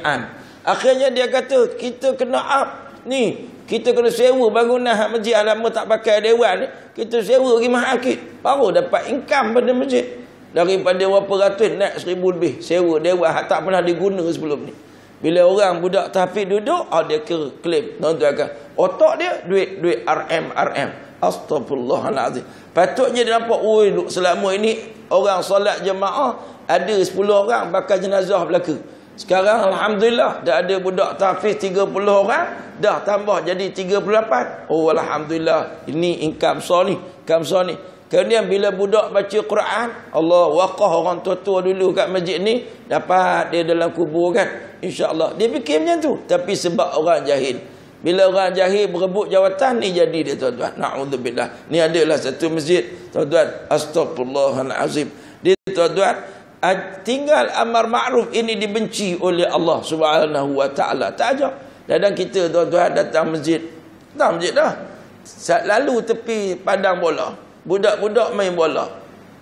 jami'an. Akhirnya dia kata, kita kena ni, kita kena sewa bangunan masjid. Lama tak pakai dewan ni, kita sewa pergi mahakit, baru dapat income pada masjid. Daripada berapa ratus naik 1000 lebih sewa dewan tak pernah diguna sebelum ni. Bila orang budak tahfiz duduk, dia claim. Tuan-tuan, otak dia duit RM. Astagfirullahalazim. Patutnya dia nampak, selama ini orang solat jemaah ada 10 orang bakal jenazah belaka. Sekarang alhamdulillah dah ada budak tahfiz 30 orang, dah tambah jadi 38. Oh alhamdulillah, ini income besar ni. Kemudian bila budak baca Quran, Allah waqah orang tua-tua dulu kat masjid ni, dapat dia dalam kubur kan, insya-Allah. Dia fikir macam tu, tapi sebab orang jahil. Bila orang jahil berebut jawatan ni, jadi dia tuan-tuan. Na'udzubillah. Ni adalah satu masjid tuan-tuan. Astagfirullahalazim. Dia tuan-tuan, tinggal amar ma'ruf ini dibenci oleh Allah Subhanahu wa taala. Tak ajak. Kadang kita tuan-tuan datang masjid dah. Lalu tepi padang bola, budak-budak main bola.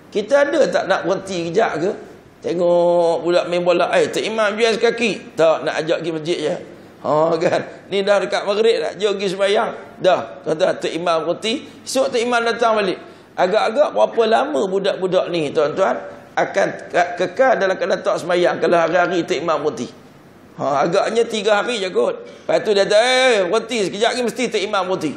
Kita ada tak nak berhenti kejap ke? Tengok budak main bola. Tok Imam jual kaki. Tak, nak ajak pergi masjid je. Kan. Ni dah dekat maghrib dah. Jom pergi sembahyang. Dah. Tuan-tuan, Tok Imam berhenti. Esok Tok Imam datang balik. Agak-agak berapa lama budak-budak ni tuan-tuan akan kekal dalam keadaan tak sembahyang kalau hari-hari Tok Imam berhenti. Agaknya 3 hari je kot. Lepas tu dia kata, berhenti sekejap lagi mesti Tok Imam berhenti.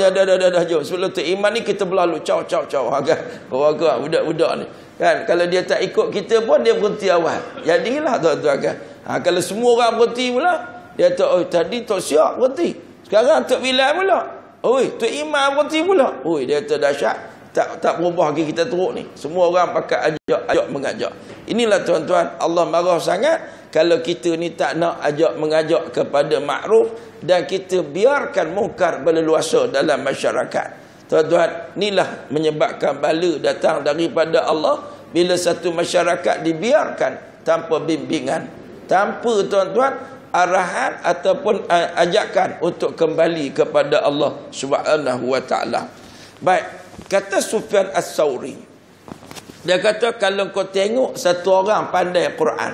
Ya dah jom. Sebelum Tok Imam ni kita berlalu caw. Kan. Orang budak-budak ni. Kan, kalau dia tak ikut kita pun dia berhenti awal. Jadilah tuan-tuan kan. Kalau semua orang berhenti pula, dia kata, tadi Tok Siak berhenti. Sekarang Tok Bilal pula. Tok Imam berhenti pula. Dia kata dahsyat. Tak berubah lagi kita teruk ni. Semua orang pakai ajak mengajak. Inilah tuan-tuan, Allah marah sangat kalau kita ni tak nak ajak mengajak kepada makruf dan kita biarkan mungkar berleluasa dalam masyarakat. Tuan-tuan, inilah menyebabkan bala datang daripada Allah bila satu masyarakat dibiarkan tanpa bimbingan, tanpa tuan-tuan arahan ataupun ajakan untuk kembali kepada Allah Subhanahu wa taala. Baik. Kata Sufyan As-Sauri, dia kata kalau kau tengok satu orang pandai Quran,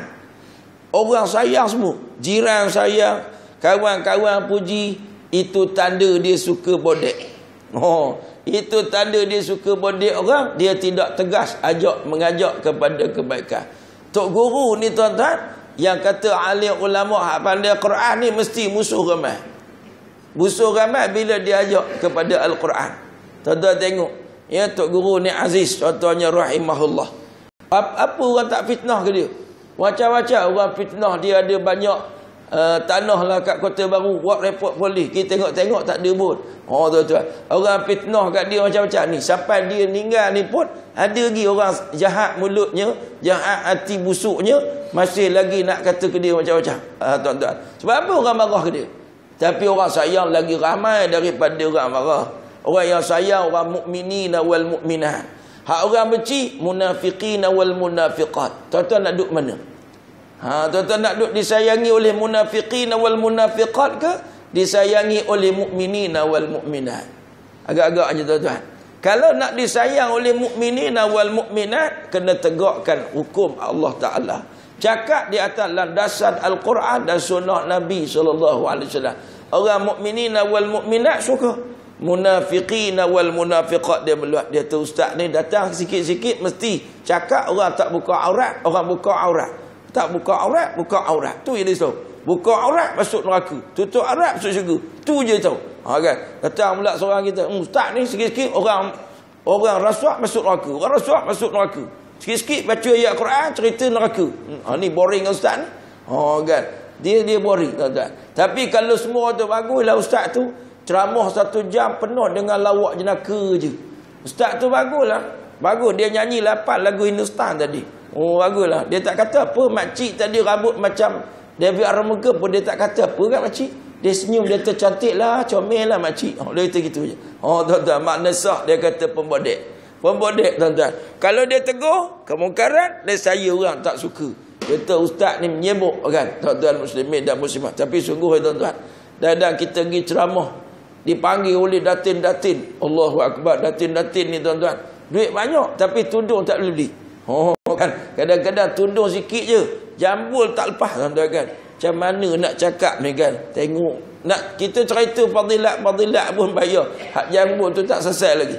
orang sayang semua, jiran sayang, kawan-kawan puji, itu tanda dia suka bodek. Itu tanda dia suka bodek orang. Dia tidak tegas mengajak kepada kebaikan. Tok guru ni tuan-tuan, yang kata alim ulama pandai Quran ni mesti musuh ramai. Musuh ramai bila dia ajak kepada Al-Quran. Tuan-tuan tengok, ya, Tok Guru ni Aziz contohnya rahimahullah. Apa orang tak fitnah ke dia? Macam-macam orang fitnah dia, ada banyak tanah lah kat Kota Baru, buat report polis. Kita tengok tak ada pun. Tuan-tuan, orang fitnah kat dia macam-macam ni. Sampai dia meninggal ni pun ada lagi orang jahat mulutnya, jahat hati busuknya, masih lagi nak kata ke dia macam-macam. Tuan-tuan, sebab apa orang marah ke dia? Tapi orang sayang lagi ramai daripada orang marah. Orang yang sayang orang mukminin wal mukminat. Hak orang benci munafiqin wal munafiqat. Tuan-tuan nak duduk mana? Tuan-tuan nak duduk disayangi oleh munafiqin wal munafiqat ke disayangi oleh mukminin wal mukminat? Agak-agak aja tuan-tuan. Kalau nak disayang oleh mukminin wal mukminat, kena tegakkan hukum Allah Taala. Cakap di atas landasan Al-Quran dan sunnah Nabi sallallahu alaihi wasallam. Orang mukminin wal mukminat suka. Munafiqin wal munafiqat dia meluat. Dia tu ustaz ni datang sikit-sikit mesti cakap orang tak buka aurat, orang buka aurat. Tak buka aurat, buka aurat. Tu yang dia tahu. Buka aurat masuk neraka, tutup aurat masuk syurga. Tu je tahu. Kan. Datang pula seorang kita, ustaz ni sikit-sikit orang rasuah masuk neraka, orang rasuah masuk neraka. Sikit-sikit baca ayat Quran cerita neraka. Ni boring ustaz ni. Kan. Dia boring tuan-tuan. Tapi kalau semua tu baguslah ustaz tu, ceramah 1 jam penuh dengan lawak jenaka je. Ustaz tu baguslah. Bagus dia nyanyi 8 lagu Hindustan tadi. Baguslah. Dia tak kata apa. Makcik tadi rambut macam David Armugam pun dia tak kata apa kan makcik. Dia senyum, dia kata cantik lah, comel lah makcik. Dia kata gitu je. Tuan-tuan, makna sah dia kata pembodek. Pembodek tuan-tuan. Kalau dia tegur kemungkaran, dia saya orang tak suka. Dia kata ustaz ni menyebuk kan. Tuan-tuan muslimin dan muslimat. Tapi sungguh tuan-tuan, kadang kita pergi ceramah dipanggil oleh datin-datin. Allahu Akbar, datin-datin ni tuan-tuan. Duit banyak tapi tudung tak boleh beli. Kan. Kadang-kadang tudung sikit je, jambul tak lepas tuan-tuan kan. Macam mana nak cakap ni kan? Tengok. Nak kita cerita fadilat pun bayar. Hak jambu tu tak selesai lagi.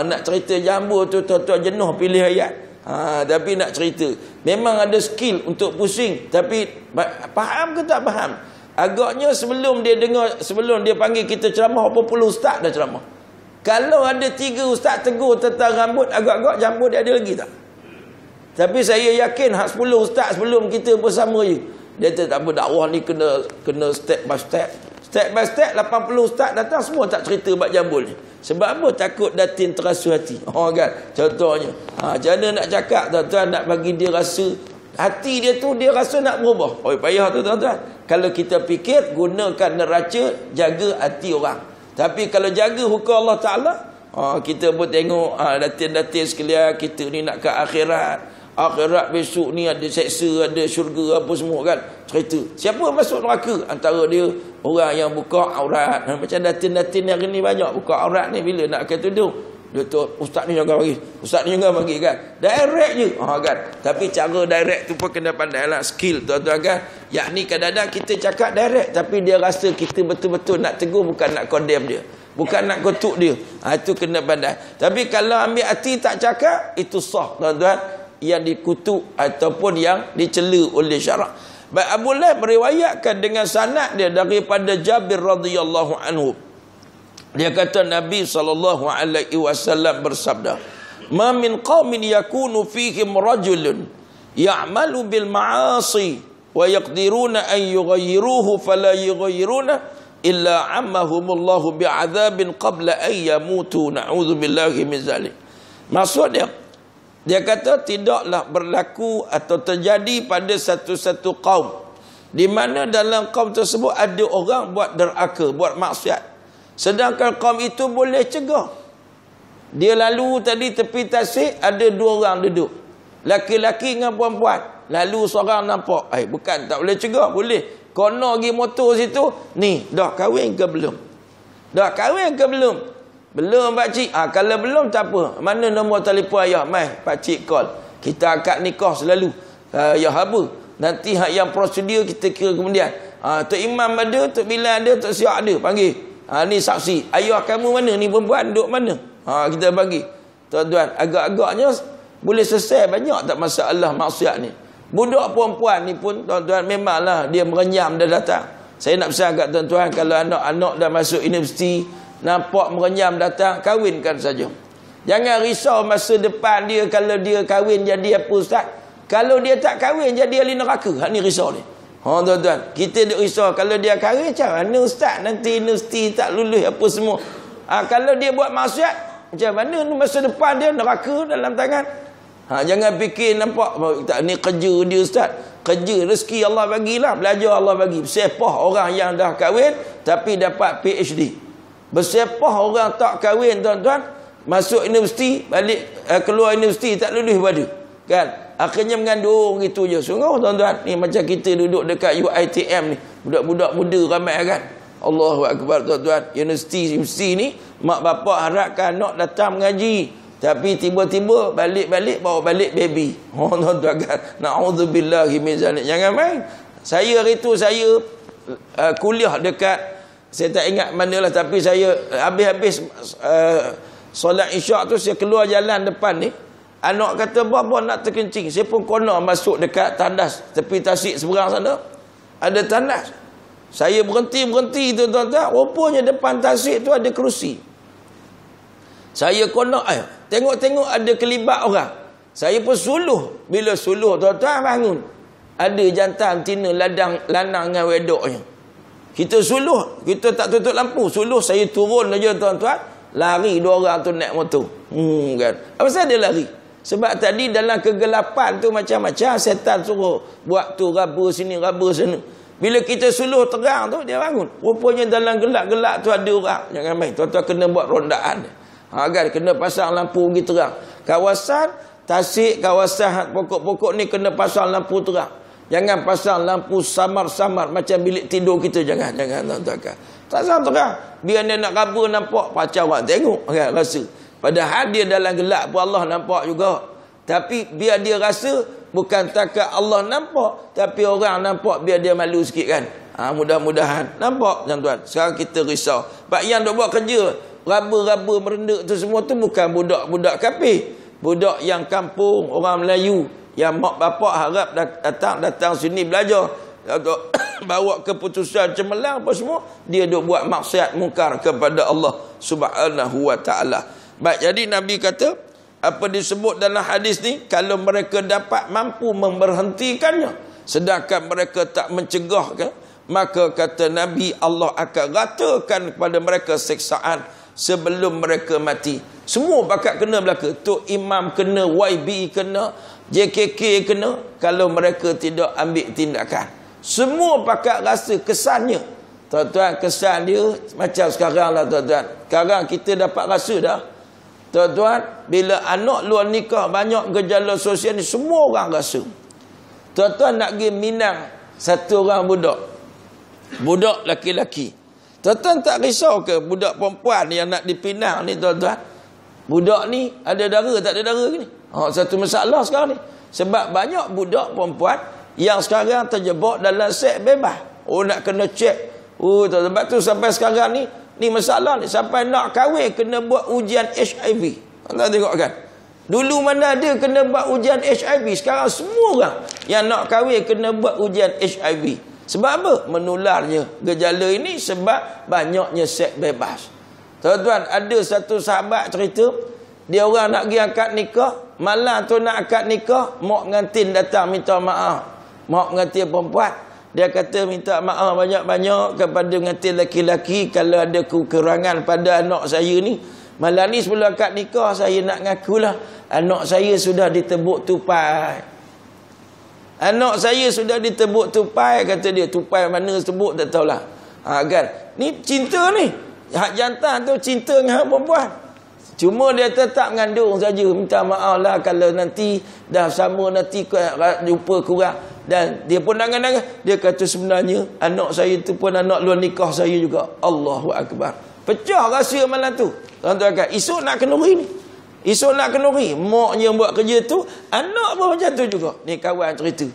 Nak cerita jambu tu tuan-tuan jenuh pilih ayat. Tapi nak cerita. Memang ada skill untuk pusing. Tapi faham ke tak faham? Agaknya sebelum dia panggil kita ceramah, berapa puluh ustaz dah ceramah. Kalau ada 3 ustaz tegur tentang rambut, agak-agak jambut dia ada lagi tak? Tapi saya yakin 10 ustaz sebelum kita bersama je. Dia tak apa, dakwah ni kena step by step. Step by step 80 ustaz datang semua tak cerita bab jambul ni. Sebab apa? Takut datin terasa hati. Kan? Contohnya. Macam mana nak cakap tuan-tuan, nak bagi dia rasa hati dia tu, dia rasa nak berubah. Payah tu tuan-tuan. Kalau kita fikir, gunakan neraca, jaga hati orang. Tapi kalau jaga hukum Allah Ta'ala, kita pun tengok datin-datin sekalian, kita ni nak ke akhirat. Akhirat besok ni ada seksa, ada syurga, apa semua kan. Cerita. Siapa masuk neraka? Antara dia orang yang buka aurat. Macam datin-datin yang ni banyak buka aurat ni, bila nak ke tudung. Dia tu, ustaz ni jangan bagi. Ustaz ni jangan bagi kan. Direct je. Kan. Tapi cara direct tu pun kena pandai lah. Skill tuan-tuan kan. Yakni kadang-kadang kita cakap direct, tapi dia rasa kita betul-betul nak tegur, bukan nak condemn dia. Bukan nak kutuk dia. Itu kena pandai. Tapi kalau ambil hati tak cakap, itu sah tuan-tuan. Yang dikutuk ataupun yang dicela oleh syarak. Baik, Abu Laib meriwayatkan dengan sanad dia daripada Jabir radhiyallahu anhu. Dia kata Nabi SAW bersabda, "Ma min qaumin yakunu fihim rajulun ya'malu bil ma'asi wa yaqdiruna an yughayyiruhu fala yughayyiruna illa ammahumullahu bi'adzabin qabla an yamutu." Na'udzubillahi min zalik. Maksud dia kata tidaklah berlaku atau terjadi pada satu-satu kaum di mana dalam kaum tersebut ada orang buat derhaka, buat maksiat. Sedangkan kaum itu boleh cegah. Dia lalu tadi tepi tasik, ada 2 orang duduk. Laki-laki dengan perempuan. Lalu seorang nampak, bukan tak boleh cegah, boleh. Kono pergi motor situ, ni dah kahwin ke belum? Dah kahwin ke belum? Belum pakcik. Kalau belum tak apa. Mana nombor telefon ayah? Mai pakcik call. Kita akad nikah selalu. Ya apa? Nanti yang prosedur kita kira kemudian. Tok Imam ada, Tok Bilal ada, Tok Siak ada. Panggil. Ni saksi. Ayah kamu mana? Ni perempuan duduk mana? Kita bagi. Tuan-tuan, agak-agaknya boleh selesai banyak tak masalah maksiat ni. Budak perempuan ni pun tuan-tuan memanglah dia merenyam dah datang. Saya nak pesan kat tuan-tuan, kalau anak-anak dah masuk universiti, nampak merenyam datang, kahwinkan saja. Jangan risau masa depan dia kalau dia kahwin jadi apa ustaz. Kalau dia tak kahwin jadi ahli neraka. Hak ni risau ni. Tuan-tuan, kita duk risau kalau dia kahwin macam mana ustaz, nanti universiti tak lulus apa semua. Kalau dia buat maksiat, macam mana masa depan dia neraka dalam tangan. Jangan fikir nampak tak ni kerja dia ustaz. Kerja rezeki Allah bagilah, belajar Allah bagi. Sepah orang yang dah kahwin tapi dapat PhD. Bersepah orang tak kahwin tuan-tuan, masuk universiti, balik keluar universiti tak lulus pada. Kan? Akhirnya mengandung gitu je. Sungguh tuan-tuan, ni macam kita duduk dekat UiTM ni, budak-budak muda ramai kan. Allahu akbar tuan-tuan. Universiti ni mak bapak harapkan anak datang mengaji, tapi tiba-tiba balik-balik bawa balik baby. Tuan-tuan kan. Na'udzubillahi min zalik. Jangan main. Saya hari tu saya kuliah dekat, saya tak ingat manalah, tapi saya habis solat isyak tu saya keluar jalan depan ni. Anak kata, "Bapa nak terkencing." Saya pun kena masuk dekat tandas tepi tasik seberang sana. Ada tandas. Saya berhenti tu tuan-tuan. Rupanya depan tasik tu ada kerusi. Saya kena tengok-tengok ada kelibat orang. Saya pun suluh. Bila suluh tuan-tuan bangun, ada jantan tina lanang dengan wedoknya. Kita suluh, kita tak tutup lampu, suluh saya turun aja tuan-tuan, lari 2 orang tu naik motor. Kan. Apa sebab dia lari? Sebab tadi dalam kegelapan tu macam-macam setan suruh buat tu raba sini, raba sana. Bila kita suluh terang tu dia bangun. Rupanya dalam gelap-gelap tu ada orang. Jangan main. Tuan-tuan kena buat rondaan. Kan kena pasang lampu pergi terang. Kawasan Tasik, kawasan pokok-pokok ni kena pasang lampu terang. Jangan pasang lampu samar-samar macam bilik tidur kita. Jangan tuan-tuan. Tak pasang terang. Biar dia nak raba nampak, pacau orang tengok kan, rasa. Padahal dia dalam gelap pun Allah nampak juga. Tapi biar dia rasa Bukan takat Allah nampak, tapi orang nampak biar dia malu sikit kan. Mudah-mudahan. Nampak tuan-tuan? Sekarang kita risau. Pak yang dok buat kerja, raba-raba merendak tu semua tu bukan budak-budak kafir. Budak yang kampung, orang Melayu, yang mak bapak harap datang sini belajar. Bawa keputusan cemerlang apa semua, dia duk buat maksiat mungkar kepada Allah Subhanahu wa taala. Baik, jadi Nabi kata apa disebut dalam hadis ni, kalau mereka dapat mampu memberhentikannya sedangkan mereka tak mencegahkan, maka kata Nabi, Allah akan ratakan kepada mereka siksaan sebelum mereka mati. Semua pakat kena belaka. Tok Imam kena, YB kena, JKK kena, kalau mereka tidak ambil tindakan. Semua pakat rasa kesannya. Tuan-tuan, kesan dia macam sekarang lah tuan-tuan. Sekarang kita dapat rasa dah. Tuan-tuan, bila anak luar nikah banyak gejala sosial ni, semua orang rasa. Tuan-tuan nak pergi Minang, satu orang budak. Budak laki-laki. Tuan-tuan tak risau ke budak perempuan yang nak dipinang ni tuan-tuan? Budak ni ada dara tak ada dara ke ni? Satu masalah sekarang ni. Sebab banyak budak perempuan yang sekarang terjebak dalam seks bebas. Nak kena cek. Sebab tu sampai sekarang ni masalah ni. Sampai nak kahwin kena buat ujian HIV. Anda tengok kan? Dulu mana ada kena buat ujian HIV. Sekarang semua orang yang nak kahwin kena buat ujian HIV. Sebab apa? Menularnya gejala ini sebab banyaknya seks bebas. Tuan-tuan, ada satu sahabat cerita, dia orang nak pergi akad nikah, malam tu nak akad nikah, mak pengantin datang minta maaf. Mak pengantin perempuan, dia kata minta maaf banyak-banyak kepada pengantin laki-laki kalau ada kekurangan pada anak saya ni. Malam ni sebelum akad nikah, saya nak ngakulah anak saya sudah ditebuk tupai. Anak saya sudah ditebuk tupai, kata dia. Tupai mana tebuk tak tahulah. Kan? Ni cinta ni. Hak jantan tu cinta dengan hak perempuan. Cuma dia tetap mengandung saja. Minta maaf lah kalau nanti dah sama, nanti jumpa kurang. Dan dia pun nangan-nangan. Dia kata sebenarnya anak saya tu pun anak luar nikah saya juga. Allahu Akbar. Pecah rahsia malam tu. Tuan-tuan kan, esok nak kenduri ni. Esok nak kenduri. Maknya buat kerja tu, anak pun macam tu juga. Ni kawan cerita.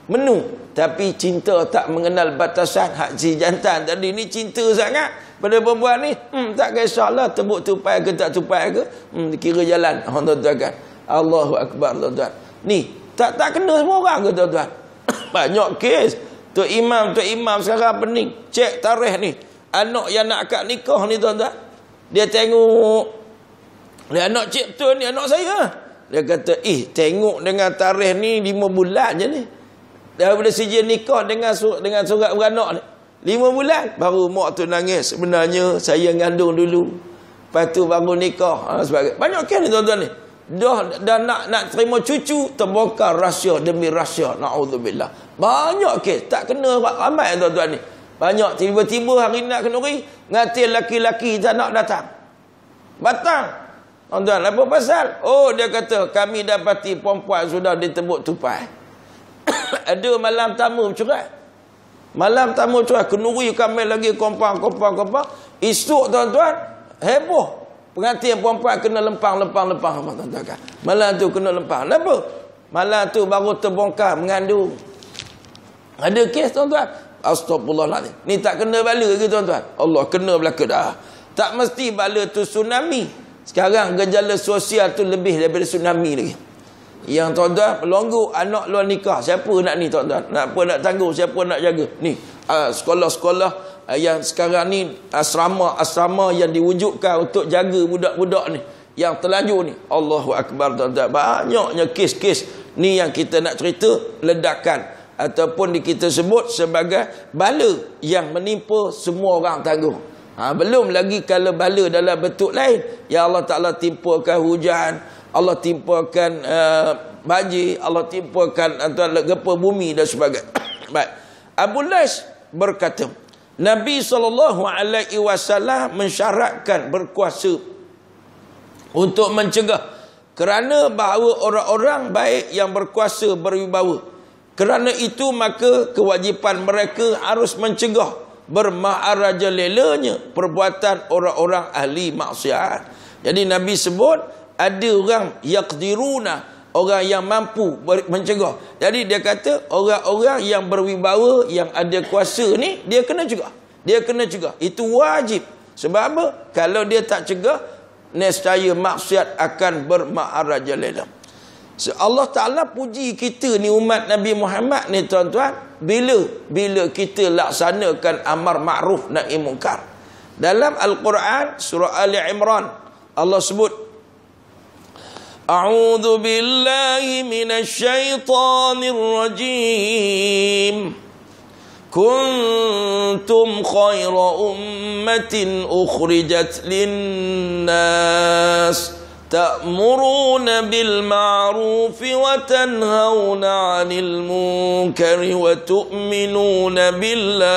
Menu. Tapi cinta tak mengenal batasan. Hak si jantan tadi ni cinta sangat pada perempuan ni. Tak kisahlah tebuk tupai ke tak tupai ke. Kira jalan. Tuan-tuan kan. Allahu Akbar tuan-tuan. Ni. Tak kena semua orang ke tuan-tuan. Banyak kes. Tok Imam sekarang pening. Cek tarikh ni. Anak yang nak akad nikah ni tuan-tuan. Dia tengok. Dia anak cik betul ni anak saya. Dia kata, tengok dengan tarikh ni 5 bulan je ni. Daripada sijil nikah dengan surat beranak ni 5 bulan. Baru mak tu nangis. Sebenarnya saya ngandung dulu. Lepas tu baru nikah. Banyak kes ni tuan-tuan ni. Dah nak terima cucu, terbongkar rahsia demi rahsia. Na'udzubillah. Banyak kes. Tak kena ramai tuan-tuan ni. Banyak. Tiba-tiba hari nak kenduri, ngatil laki-laki tak nak datang. Batang. Tuan-tuan, apa pasal? Dia kata, kami dapati perempuan sudah ditebuk tupai. Ada malam tamu bercerai. Malam tamu bercerai. Kenduri kami lagi kompang. Esok tuan-tuan, heboh. Pengantin perempuan kena lempang. Tuan-tuan kan. Malam tu kena lempang. Kenapa? Malam tu baru terbongkar mengandung. Ada kes tuan-tuan. Astagfirullahaladzim. Ni tak kena bala ke tuan-tuan? Allah kena belaka dah. Tak mesti bala tu tsunami. Sekarang gejala sosial tu lebih daripada tsunami lagi. Yang tuan-tuan melonggu anak luar nikah. Siapa nak ni tuan-tuan? Nak tangguh? Siapa nak jaga? Ni sekolah-sekolah yang sekarang ni asrama yang diwujudkan untuk jaga budak-budak ni yang terlanjur ni. Allahu Akbar tuan-tuan. Banyaknya kes-kes ni yang kita nak cerita ledakan ataupun kita sebut sebagai bala yang menimpa semua orang tangguh. Belum lagi kalau bala dalam bentuk lain. Ya Allah Ta'ala timpakan hujan, Allah timpakan banjir, Allah timpakan gempa bumi dan sebagainya. Baik. Abu Lais berkata, Nabi SAW mensyaratkan berkuasa untuk mencegah, kerana bahawa orang-orang baik yang berkuasa berwibawa. Kerana itu maka kewajipan mereka harus mencegah bermaharajalelanya perbuatan orang-orang ahli maksiat. Jadi Nabi sebut ada orang yaqdiruna orang yang mampu mencegah. Jadi dia kata orang-orang yang berwibawa, yang ada kuasa ni, dia kena cegah. Dia kena cegah. Itu wajib. Sebab apa? Kalau dia tak cegah, nescaya maksiat akan berma'arajalela. Allah Ta'ala puji kita ni umat Nabi Muhammad ni tuan-tuan, bila kita laksanakan amar ma'ruf nahi munkar. Dalam Al-Quran surah Ali Imran Allah sebut, A'udzu billahi minasy syaithanir rajim. Kuntum khaira ummatin ukhrijat linnas ta'muruna bil ma'ruf wa tanhauna 'anil munkari wa tu'minuna billah.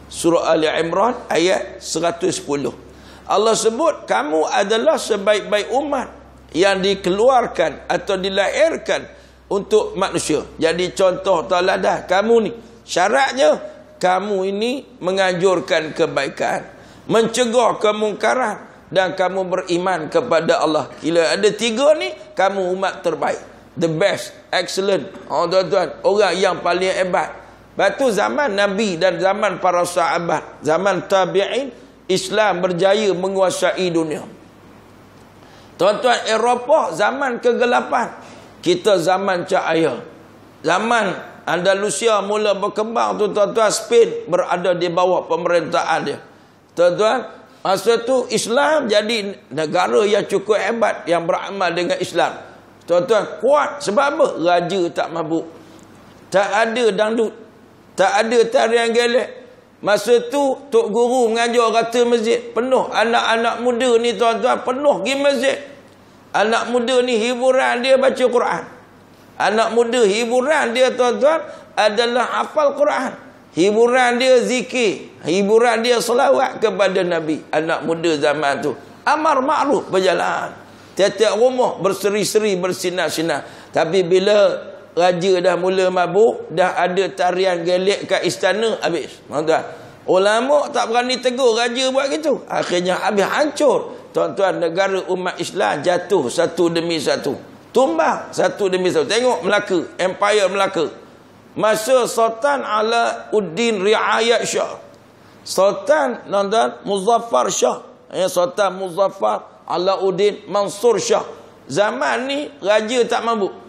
Surah Ali Imran ayat 110. Allah sebut kamu adalah sebaik-baik umat yang dikeluarkan atau dilahirkan untuk manusia. Jadi contoh teladan kamu ni, syaratnya kamu ini menganjurkan kebaikan, mencegah kemungkaran, dan kamu beriman kepada Allah. Bila ada tiga ni, kamu umat terbaik, the best, excellent. Tuan-tuan, orang yang paling hebat. Batu zaman Nabi dan zaman para sahabat, zaman tabi'in, Islam berjaya menguasai dunia. Tuan-tuan, Eropah zaman kegelapan, kita zaman cahaya. Zaman Andalusia mula berkembang tu tuan-tuan, Spain berada di bawah pemerintahan dia. Tuan-tuan, masa tu Islam jadi negara yang cukup hebat, yang beramal dengan Islam. Tuan-tuan, kuat. Sebab apa? Raja tak mabuk, tak ada dangdut, tak ada tarian gelek. Masa tu Tok Guru mengajar kata masjid penuh. Anak-anak muda ni tuan-tuan penuh pergi masjid. Anak muda ni hiburan dia baca Quran. Anak muda hiburan dia tuan-tuan adalah hafal Quran. Hiburan dia zikir. Hiburan dia selawat kepada Nabi. Anak muda zaman tu amar ma'ruf berjalan. Tiap-tiap rumah berseri-seri, bersinar-sinar. Tapi bila raja dah mula mabuk, dah ada tarian gelek kat istana, habis. Tuan-tuan, ulama tak berani tegur raja buat gitu. Akhirnya habis, hancur. Tuan-tuan, negara umat Islam jatuh satu demi satu, tumbang satu demi satu. Tengok Melaka, Empire Melaka. Masa Sultan Alauddin Riayat Shah, Sultan Muzaffar Shah, Sultan Muzaffar Alauddin Mansur Shah. Zaman ni raja tak mabuk.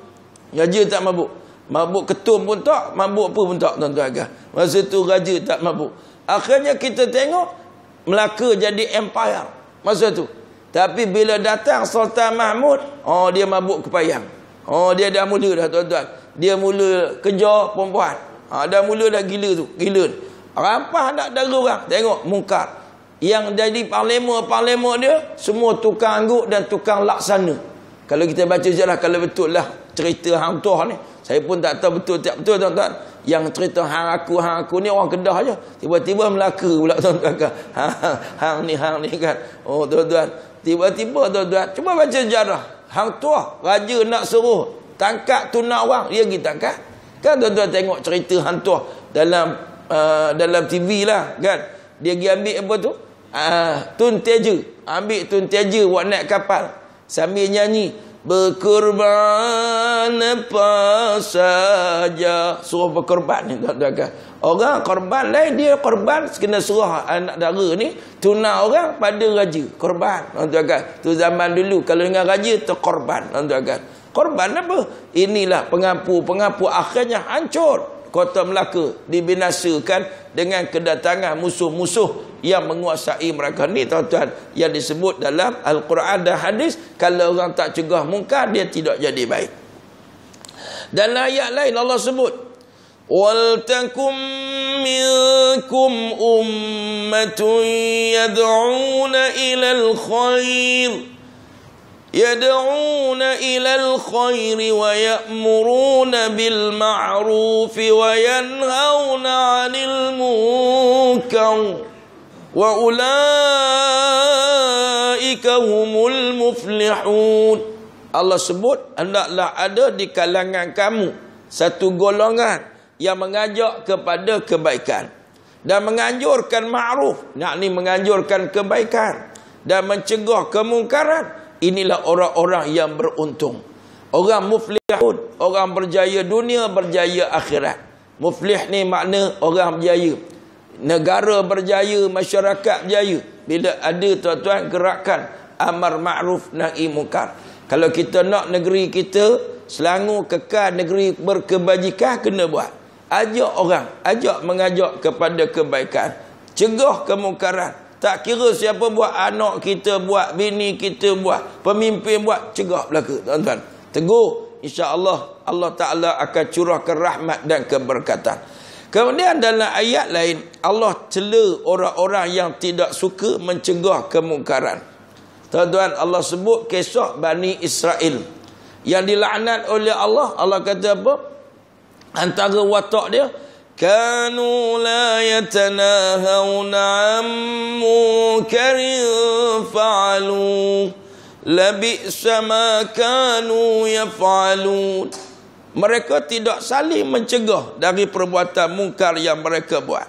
Raja tak mabuk. Mabuk ketum pun tak, mabuk apa pun tak, tuan-tuan. Masa tu raja tak mabuk. Akhirnya kita tengok Melaka jadi empire masa tu. Tapi bila datang Sultan Mahmud, dia mabuk kepayang. Dia dah mula dah tuan-tuan. Dia mula kejar perempuan. Dah mula dah gila tu. Gila. Rampah nak dara orang. Tengok mungkar. Yang jadi parlimen dia semua tukang angguk dan tukang laksana. Kalau kita baca sejarah, kalau betul lah cerita hang tuah ni, saya pun tak tahu betul tak betul tuan-tuan. Yang cerita hang aku ni orang Kedah aja. Tiba-tiba Melaka pula tuan-tuan. Hang ni kan. Tuan-tuan, tiba-tiba tuan-tuan, cuba baca sejarah. Hang tuah raja nak suruh tangkap tunak orang, dia pergi tangkap. Kan tuan-tuan tengok cerita hang tuah dalam TV lah kan. Dia pergi ambil apa tu? Tun Teja. Ambil Tun Teja buat naik kapal sambil nyanyi, berkorban apa saja. Suruh berkorban ni tuan-tuan kan. Orang korban lain, dia korban kena surah anak dara ni tunang orang pada raja. Korban tuan-tuan kan. Tu zaman dulu kalau dengan raja terkorban tuan-tuan kan. Korban apa? Inilah pengampu akhirnya hancur. Kota Melaka dibinasakan dengan kedatangan musuh-musuh yang menguasai mereka. Ni tuan-tuan yang disebut dalam Al-Quran dan hadis. Kalau orang tak cegah mungkar, dia tidak jadi baik. Dan ayat lain Allah sebut, wal takum minkum ummatun yad'una ilal khair wa ya'muruna bil ma'rufi wa yanhauna 'anil munkar wa ulaika humul muflihun. Allah sebut hendaklah ada di kalangan kamu satu golongan yang mengajak kepada kebaikan dan menganjurkan ma'ruf, yakni menganjurkan kebaikan dan mencegah kemungkaran, inilah orang-orang yang beruntung. Orang muflihun, orang berjaya dunia, berjaya akhirat. Muflih ni makna orang berjaya. Negara berjaya, masyarakat berjaya. Bila ada tuan-tuan gerakan amar ma'ruf nahi munkar. Kalau kita nak negeri kita Selangor kekal negeri berkebajikan, kena buat. Ajak orang, ajak mengajak kepada kebaikan. Cegah kemungkaran. Tak kira siapa buat, anak kita buat, bini kita buat, pemimpin buat, cegah belaka, tuan-tuan. Tegur, insya-Allah Allah Taala akan curahkan rahmat dan keberkatan. Kemudian dalam ayat lain Allah cela orang-orang yang tidak suka mencegah kemungkaran. Tuan-tuan, Allah sebut kisah Bani Israel yang dilaknat oleh Allah. Allah kata apa? Antara watak dia, kanu la yatanahawna an munkarin fa'alu labi'sa ma kanu yaf'alun. Mereka tidak saling mencegah dari perbuatan mungkar yang mereka buat.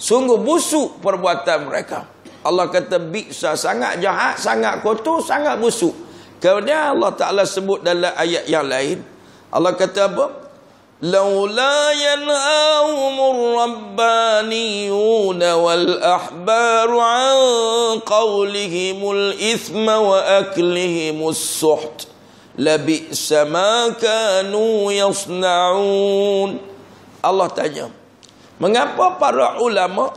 Sungguh busuk perbuatan mereka. Allah kata bi'sa, sangat jahat, sangat kotor, sangat busuk. Kemudian Allah Ta'ala sebut dalam ayat yang lain. Allah kata apa? Laula yanhahumur rabbaniyuna wal ahbaru an qawlihimul ithma wa aklihimus suht labi'sa ma kanu yasna'un. Allah tanya, mengapa para ulama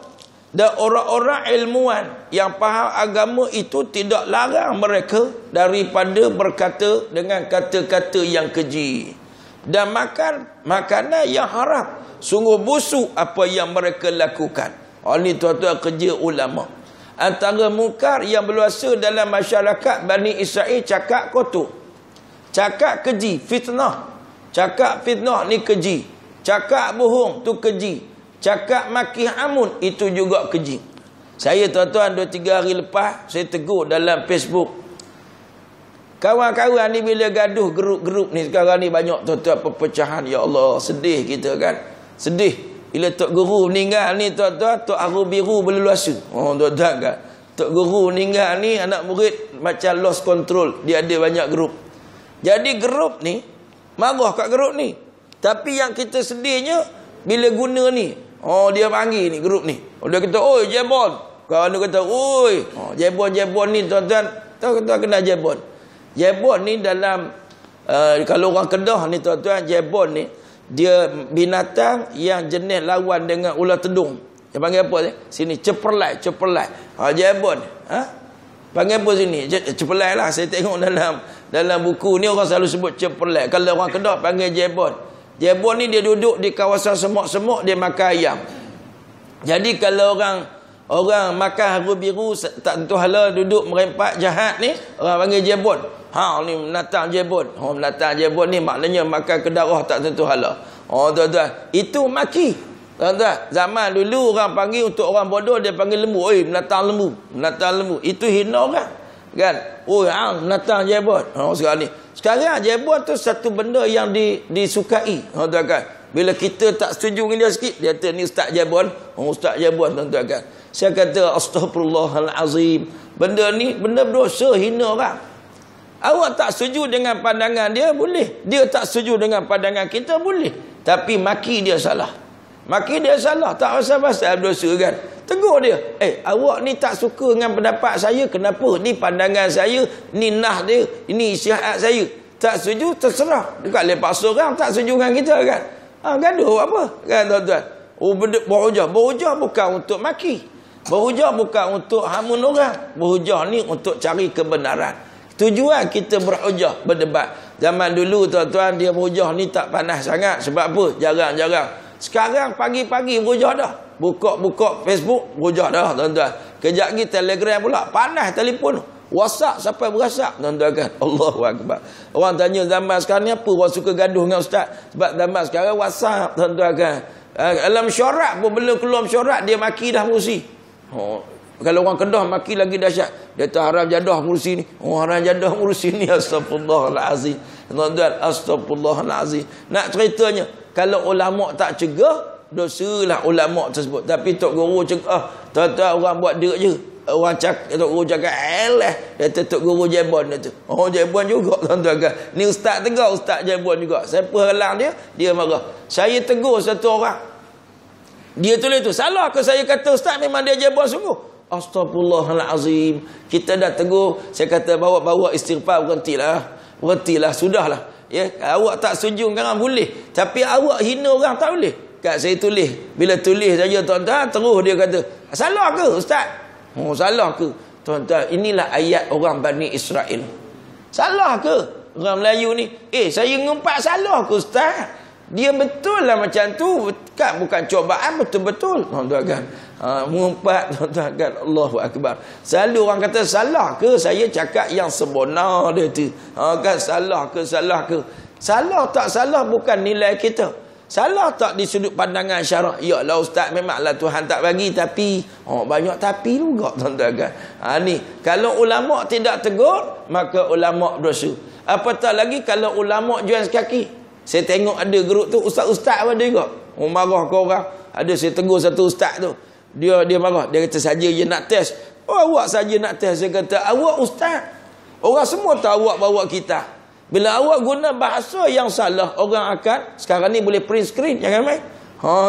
dan orang-orang ilmuwan yang faham agama itu tidak larang mereka daripada berkata dengan kata-kata yang keji dan makan makanan yang haram. Sungguh busuk apa yang mereka lakukan. Ini tuan-tuan kerja ulama. Antara mungkar yang berluasa dalam masyarakat Bani Israel, cakap kotor, cakap keji, fitnah. Cakap fitnah ni keji. Cakap bohong tu keji. Cakap maki hamun itu juga keji. Saya tuan-tuan 2-3 hari lepas saya tegur dalam Facebook. Kawan-kawan ni bila gaduh grup-grup ni sekarang ni banyak tuan-tuan perpecahan. Ya Allah, sedih kita kan. Sedih. Bila Tok Guru meninggal ni tuan-tuan, Tok Aru Biru berleluasa. Oh tuan-tuan kan. Tok Guru meninggal ni anak murid macam lost control. Dia ada banyak grup. Jadi grup ni marah kat grup ni. Tapi yang kita sedihnya bila guna ni. Oh dia panggil ni grup ni. Oh dia kata, "Oi Jebon." Kawan dia kata, "Oi." Oh Jebon ni tuan-tuan, tahu tuan kenal Jebon. Jebon ni dalam kalau orang Kedah ni tuan-tuan, Jebon ni dia binatang yang jenis lawan dengan ular tedung. Dia panggil apa ni? Sini ceperlai. Jebon. Ha? Panggil apa sini? Ceperlai lah. Saya tengok dalam buku ni orang selalu sebut ceperlai. Kalau orang Kedah panggil Jebon. Jebon ni dia duduk di kawasan semok-semok, dia makan ayam. Jadi kalau orang makan haru biru tak tentu hala duduk merempat jahat ni, orang panggil Jebon. Ha ni menatang Jebon. Oh menatang Jebon ni maknanya makan ke darah tak tentu hala. Oh tuan-tuan, itu maki. Tuan-tuan, zaman dulu orang panggil untuk orang bodoh dia panggil lembu. Oi menatang lembu. Menatang lembu. Itu hina orang. Kan? Oi hang menatang Jebon. Oh sekarang Jebon tu satu benda yang disukai. Tuan-tuan kan. Bila kita tak setuju dengan dia sikit, dia kata ni Ustaz Jebon. Oh Ustaz Jebon tuan-tuan kan. Saya kata astaghfirullahalazim. Benda ni benda berdosa, hina orang. Awak tak setuju dengan pandangan dia boleh. Dia tak setuju dengan pandangan kita boleh. Tapi maki dia salah. Maki dia salah. Tak pasal-pasal berdosa kan. Tegur dia. Awak ni tak suka dengan pendapat saya. Kenapa? Ni pandangan saya. Ni nah dia. Ini isihat saya. Tak setuju, terserah. Dekat lepas seorang tak setuju dengan kita kan. Gaduh apa? Kan tuan-tuan. Oh, berhujah. Berhujah bukan untuk maki. Berhujah bukan untuk hamun orang. Berhujah ni untuk cari kebenaran. Tujuan kita berhujah, berdebat. Zaman dulu tuan-tuan, dia berhujah ni tak panas sangat. Sebab apa? Jarang-jarang. Sekarang pagi-pagi berhujah dah. Buka Facebook, berhujah dah tuan-tuan. Kejap lagi Telegram pula. Panas telefon. WhatsApp sampai berasak tuan-tuan kan. Allahu Akbar. Orang tanya zaman sekarang ni apa orang suka gaduh dengan ustaz? Sebab zaman sekarang WhatsApp tuan-tuan kan. Dalam syarat pun belum keluar syarat dia maki dah merusi. Kalau orang Kedah maki lagi dahsyat. Dia tak haram jadah merusi ni. Oh haram jadah merusi ni. Astagfirullahalazim. Tuan-tuan, astagfirullahalazim. Nak ceritanya, kalau ulama tak cegah, dosalah ulama tersebut. Tapi Tok Guru cegah. Tuan-tuan orang buat duit je. orang Tok Guru cakap dia Tok Guru Jebon tu. Oh Jebon juga tuan-tuan. Ni ustaz tegur, ustaz Jebon juga. Siapa halang dia marah. Saya tegur satu orang. Dia tulis tu, salah ke saya kata ustaz memang dia Jebon sungguh? Astaghfirullahalazim. Kita dah tegur, saya kata bawa istighfar, berhentilah, sudahlah. Ya, awak tak setuju kan boleh, tapi awak hina orang tak boleh. Kat saya tulis, bila tulis saja tuan-tuan, terus dia kata, salah ke ustaz? Oh, salah ke? Tuan-tuan, inilah ayat orang Bani Israel. Salah ke orang Melayu ni? Saya ngumpat salah ke ustaz? Dia betul lah macam tu. Kan bukan cobaan, betul-betul. Tuan-tuan kan. Mengumpat, tuan-tuan kan. Allahu Akbar. Selalu orang kata salah ke? Saya cakap yang sebenar dia tu. Kan salah ke? Salah ke? Salah tak salah bukan nilai kita. Salah tak di sudut pandangan syarak? Ya lah ustaz, memanglah Tuhan tak bagi, tapi banyak tapi juga tuan-tuan kan. Ni kalau ulama tidak tegur, maka ulama berdosa. Apatah lagi kalau ulama jual kaki. Saya tengok ada grup tu ustaz-ustaz ada juga. Marah ke orang. Ada saya tegur satu ustaz tu. Dia marah, dia kata saja je nak test. Awak saja nak test. Saya kata awak ustaz. Orang semua tahu awak bawa kita. Bila awak guna bahasa yang salah, orang akan sekarang ni boleh print screen, jangan main.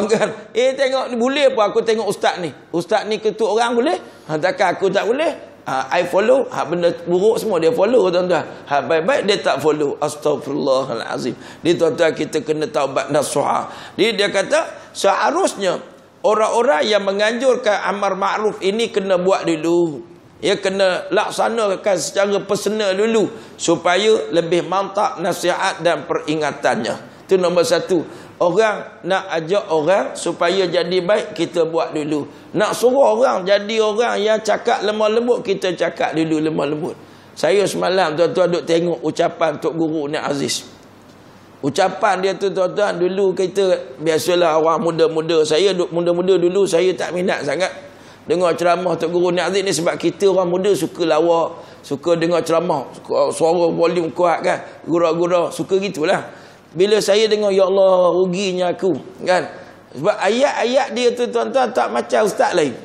Kan. Tengok boleh apa aku tengok ustaz ni. Ustaz ni ketuk orang boleh? Takkan aku tak boleh? I follow. Benda buruk semua dia follow tuan-tuan. Baik-baik dia tak follow. Astaghfirullahalazim. Dia tuan-tuan kita kena taubat nasuha. Dia kata seharusnya orang-orang yang menganjurkan amar ma'ruf ini kena buat dulu. Ya, kena laksanakan secara personal dulu supaya lebih mantap nasihat dan peringatannya. Itu nombor satu. Orang nak ajak orang supaya jadi baik, kita buat dulu. Nak suruh orang jadi orang yang cakap lemah lembut, kita cakap dulu lemah lembut. Saya semalam tuan-tuan duk tengok ucapan Tok Guru Nik Aziz. Ucapan dia tu tuan-tuan, dulu kita biasalah orang muda-muda. Saya duk muda-muda dulu, saya tak minat sangat dengar ceramah Tok Guru Nik Aziz ni, sebab kita orang muda suka lawak, suka dengar ceramah, suara volume kuat kan, gurau-gurau, suka gitulah. Bila saya dengar, ya Allah ruginya aku kan, sebab ayat-ayat dia tu tuan-tuan tak macam ustaz lain.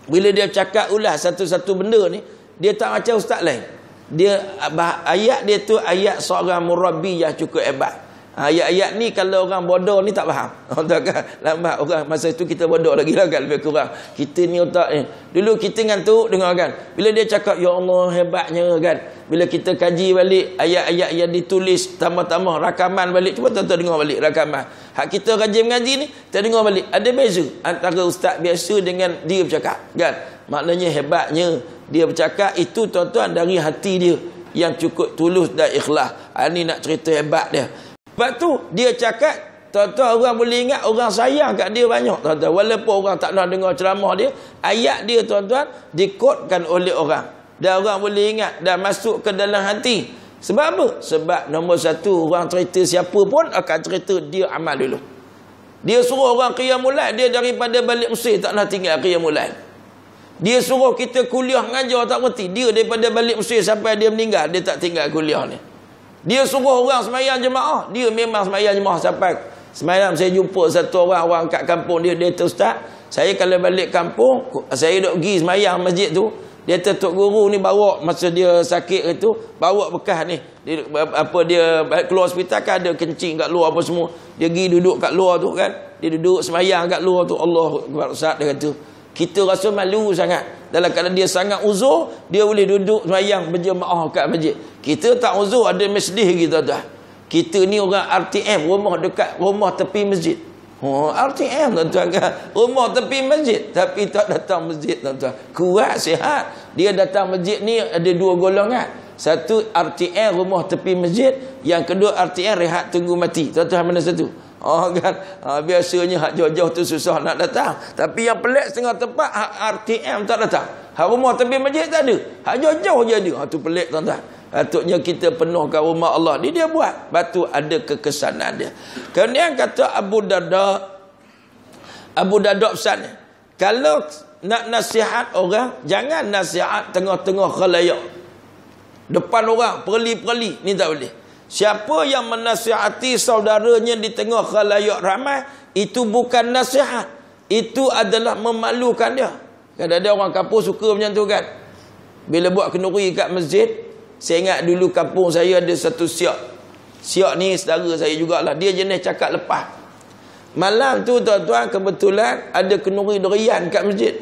Bila dia cakap ulas satu-satu benda ni, dia tak macam ustaz lain. Ayat dia tu ayat seorang murabbi yang cukup hebat. Ayat-ayat ni kalau orang bodoh ni tak faham. Lambat orang masa itu kita bodoh lagi lah kan, lebih kurang. Kita ni otak ni. Dulu kita ngantuk dengar kan. Bila dia cakap ya Allah hebatnya kan. Bila kita kaji balik ayat-ayat yang ditulis tambah-tambah rakaman balik. Cuba tuan-tuan dengar balik rakaman. Hak kita rajin mengaji ni, kita dengar balik. Ada beza antara ustaz biasa dengan dia bercakap kan. Maknanya hebatnya dia bercakap itu tuan-tuan dari hati dia yang cukup tulus dan ikhlas. Ini nak cerita hebat dia. Sebab tu dia cakap, tuan-tuan orang boleh ingat orang sayang kat dia banyak tuan-tuan. Walaupun orang tak nak dengar ceramah dia, ayat dia tuan-tuan dikotkan oleh orang. Dan orang boleh ingat dan masuk ke dalam hati. Sebab apa? Sebab nombor satu, orang cerita siapa pun akan cerita dia amal dulu. Dia suruh orang qiyamul lail, dia daripada balik Mesir tak nak tinggal qiyamul lail. Dia suruh kita kuliah mengajar tak berhenti, dia daripada balik Mesir sampai dia meninggal, dia tak tinggal kuliah ni. Dia suruh orang semayang jemaah, dia memang semayang jemaah sampai semalam saya jumpa satu orang kat kampung dia kata ustaz, saya kalau balik kampung saya duk pergi semayang masjid tu, dia kata Tok Guru ni bawa masa dia sakit itu, bawa bekas ni. Dia keluar hospital kan ada kencing kat luar apa semua. Dia pergi duduk kat luar tu kan. Dia duduk semayang kat luar tu. Allah Akbar Ustaz dia kata. Kita rasa malu sangat. Dalam keadaan dia sangat uzur, dia boleh duduk semayang berjemaah kat masjid. Kita tak uzur, ada masjid kita dah. Kita ni orang RTM, rumah dekat rumah tepi masjid. RTM tuan-tuan kan. Rumah tepi masjid tapi tak datang masjid tuan-tuan. Kuat sihat. Dia datang masjid ni ada dua golongan. Satu RTM rumah tepi masjid, yang kedua RTM rehat tunggu mati. Tuan-tuan mana satu? Kan. Biasanya hak jauh-jauh tu susah nak datang. Tapi yang pelik setengah tempat hak RTM tak datang. Hak rumah tepi masjid tak ada. Hak jauh-jauh je ada. Tu pelik tuan-tuan. Patutnya kita penuhkan rumah Allah ni, dia buat. Batu ada kekesanan dia. Kemudian kata Abu Darda pesan, kalau nak nasihat orang, jangan nasihat tengah-tengah khalayak. Depan orang, perli-perli, ni tak boleh. Siapa yang menasihati saudaranya di tengah khalayak ramai, itu bukan nasihat. Itu adalah memalukan dia. Kadang-kadang orang kampung suka macam tu kan. Bila buat kenduri kat masjid, saya ingat dulu kampung saya ada satu siak. Siak ni saudara saya jugalah. Dia jenis cakap lepas. Malam tu tuan-tuan, kebetulan ada kenduri durian kat masjid.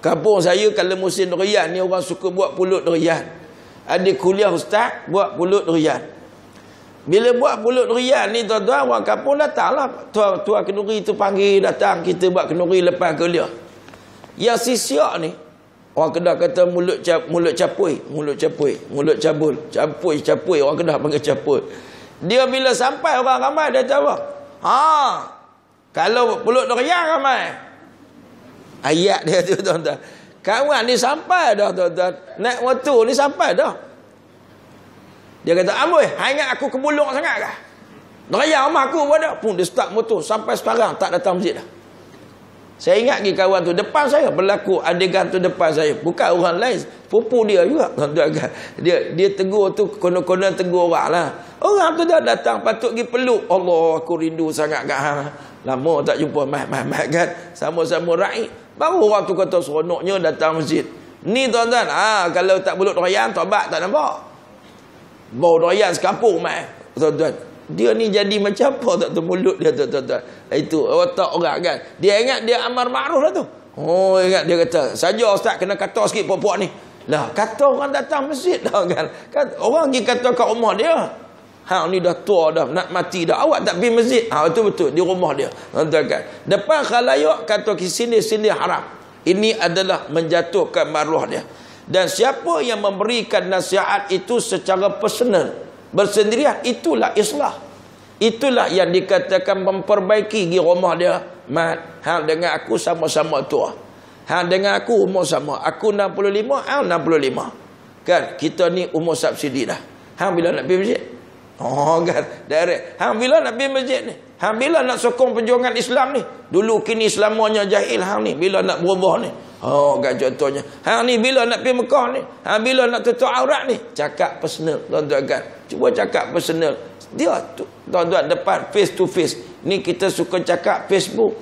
Kampung saya kalau musim durian ni orang suka buat pulut durian. Ada kuliah ustaz buat pulut durian. Bila buat pulut durian ni tuan-tuan, orang kampung datanglah. Tuan kenduri tu panggil datang, kita buat kenduri lepas kuliah. Yang si siak ni, orang Kedah kata mulut capui, mulut cabul, capui, orang Kedah panggil capui. Dia bila sampai orang ramai dia tahu apa? Kalau pulut durian ramai. Ayat dia tu tuan-tuan. Kawan ni sampai dah tuan-tuan. Naik motor ni sampai dah. Dia kata, "Amboi, ingat aku kebulung sangat kah? Durian rumah aku pun ada." Pun dia start motor sampai sekarang tak datang masjid dah. Saya ingat lagi kawan tu depan saya berlaku adegan tu depan saya. Bukan orang lain, pupu dia juga tuan-tuan kan. Dia tegur tu konon-konon tegur orang lah. Orang tu dah datang patut pergi peluk. Allah, aku rindu sangat kat hang. Lama tak jumpa mat kan. Sama-sama raih. Baru orang tu kata seronoknya datang masjid. Ni tuan-tuan, kalau tak belut durian tobat tak nampak. Bau durian sekampung mat tuan-tuan. Dia ni jadi macam apa tak tu mulut dia tuan-tuan. Itu otak orang kan. Dia ingat dia amar ma'ruf lah tu. Oh, ingat dia kata, "Saja ustaz kena kata sikit puak-puak ni." Lah, kata orang datang masjid dah kan. Orang pergi kata kat rumah dia. Hang ni dah tua dah, nak mati dah. Awak tak pergi masjid. Betul-betul di rumah dia. Tuan-tuan kan. Depan khalayak kata sini haram. Ini adalah menjatuhkan maruah dia. Dan siapa yang memberikan nasihat itu secara personal, bersendirian, itulah islah. Itulah yang dikatakan memperbaiki di rumah dia. Mat, hang dengan aku sama-sama tua. Hang dengan aku umur sama. Aku 65, hang 65. Kan, kita ni umur subsidi dah. Hang bila nak pergi masjid? Kan, direct. Hang bila nak pergi masjid ni? Hang bila nak sokong perjuangan Islam ni? Dulu kini selamanya jahil hang ni. Bila nak berubah ni? Kan contohnya. Hang ni bila nak pergi Mekah ni? Hang bila nak tutup aurat ni? Cakap personal, tuan-tuan kan. Cuba cakap personal. Dia tuan-tuan depan face to face. Ni kita suka cakap Facebook.